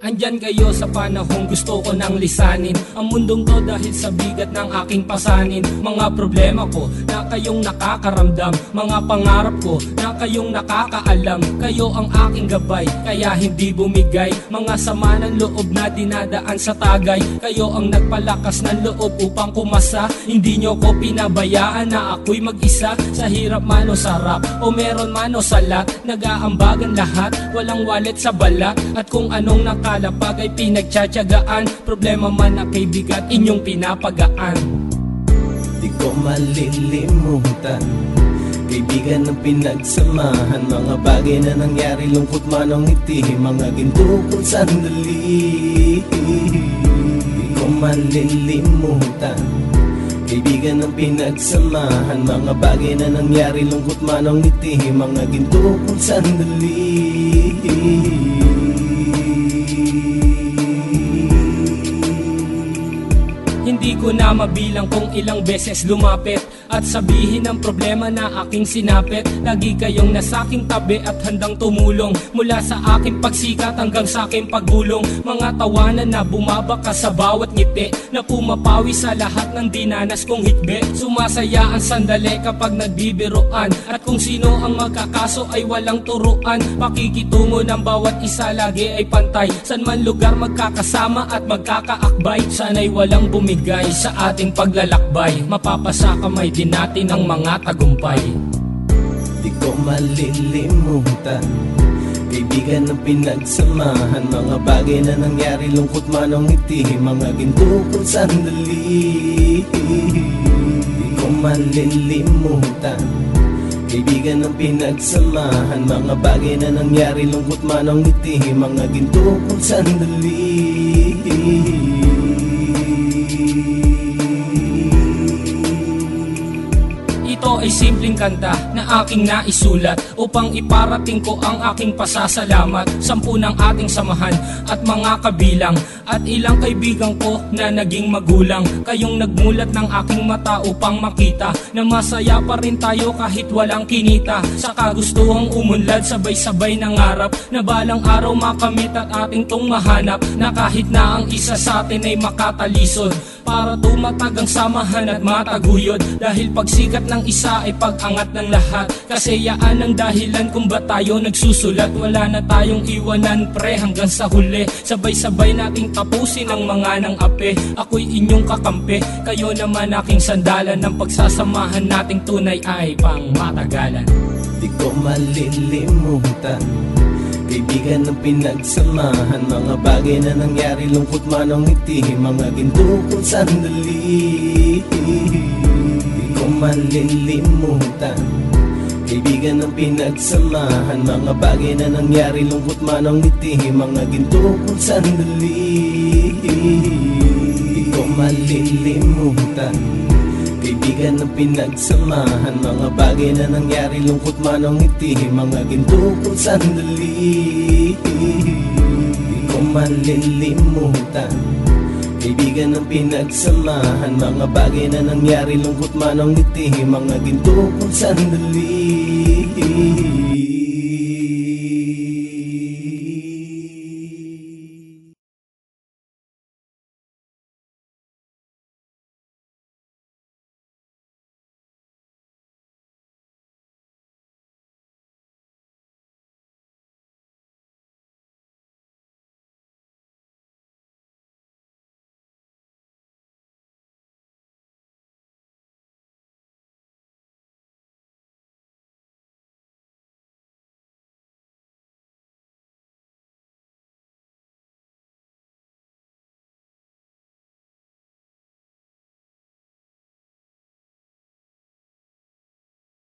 Andyan kayo sa panahong gusto ko nang lisanin ang mundong to dahil sa bigat ng aking pasanin. Mga problema ko na kayong nakakaramdam, mga pangarap ko na kayong nakakaalam. Kayo ang aking gabay, kaya hindi bumigay. Mga sama ng loob na dinadaan sa tagay, kayo ang nagpalakas ng loob upang kumasa. Hindi nyo ko pinabayaan na ako'y mag-isa. Sa hirap man o sarap, o meron man o salat, nag-aambagan lahat, walang walet sa balat. At kung anong nakalapag ay pinagtsatsagaan, problema man na kay bigat inyong pinapagaan. Di ko malilimutan, kaibigan ng pinagsamahan, mga bagay na nangyari, lungkot man o ngiti, mga ginto kong sandali. Di ko malilimutan, kaibigan ng pinagsamahan, mga bagay na nangyari, lungkot man o ngiti, mga ginto kong sandali. Hindi ko na mabilang kung ilang beses lumapit at sabihin ang problema na aking sinapit. Lagi kayong nasa aking tabi at handang tumulong, mula sa aking pagsikat hanggang sa aking paggulong. Mga tawanan na bumabaka sa bawat ngiti, na pumapawi sa lahat ng dinanas kong hitbe. Sumasaya ang sandali kapag nagbibiroan, at kung sino ang magkakaso ay walang turuan. Pakikitungo ng bawat isa lagi ay pantay, san man lugar magkakasama at magkakaakbay. Sana'y walang bumigay sa ating paglalakbay, mapapasa kamay din natin ang mga tagumpay. Di ko malilimutan, kaibigan ng pinagsamahan, mga bagay na nangyari, lungkot man o ngiti, mga ginto kong sandali. Di ko malilimutan, kaibigan ng pinagsamahan, mga bagay na nangyari, lungkot man o ngiti, mga ginto kong sandali. Ito ay simpleng kanta na aking naisulat upang iparating ko ang aking pasasalamat. 10 ng ating samahan at mga kabilang, at ilang kaibigan ko na naging magulang. Kayong nagmulat ng aking mata upang makita na masaya pa rin tayo kahit walang kinita. Sa kagustuhang umunlad, sabay-sabay nangarap na balang araw makamit at ating tong mahanap, na kahit na ang isa sa atin ay makatalisod, para tumatag ang samahan at mataguyod. Dahil pagsikat ng isa ay pag-angat ng lahat, kasi yaan ang dahilan kung ba't tayo nagsusulat. Wala na tayong iwanan pre hanggang sa huli, sabay-sabay nating tapusin ang mga nang ape. Ako'y inyong kakampi, kayo naman aking sandalan, ng pagsasamahan nating tunay ay pang matagalan. Di ko malilimutan, kaibigan ng pinagsamahan, mga bagay na nangyari, lungkot man o ngiti, mga ginto kong sandali. Di ko malilimutan, kaibigan ng pinagsamahan, mga bagay na nangyari, lungkot man o ngiti, mga ginto kong sandali. Di ko malilimutan, kaibigan ng pinagsamahan, mga bagay na nangyari, lungkot man o ngiti, mga ginto kong sandali. Di ko malilimutan, kaibigan ng pinagsamahan, mga bagay na nangyari, lungkot man o ngiti, mga ginto kong sandali.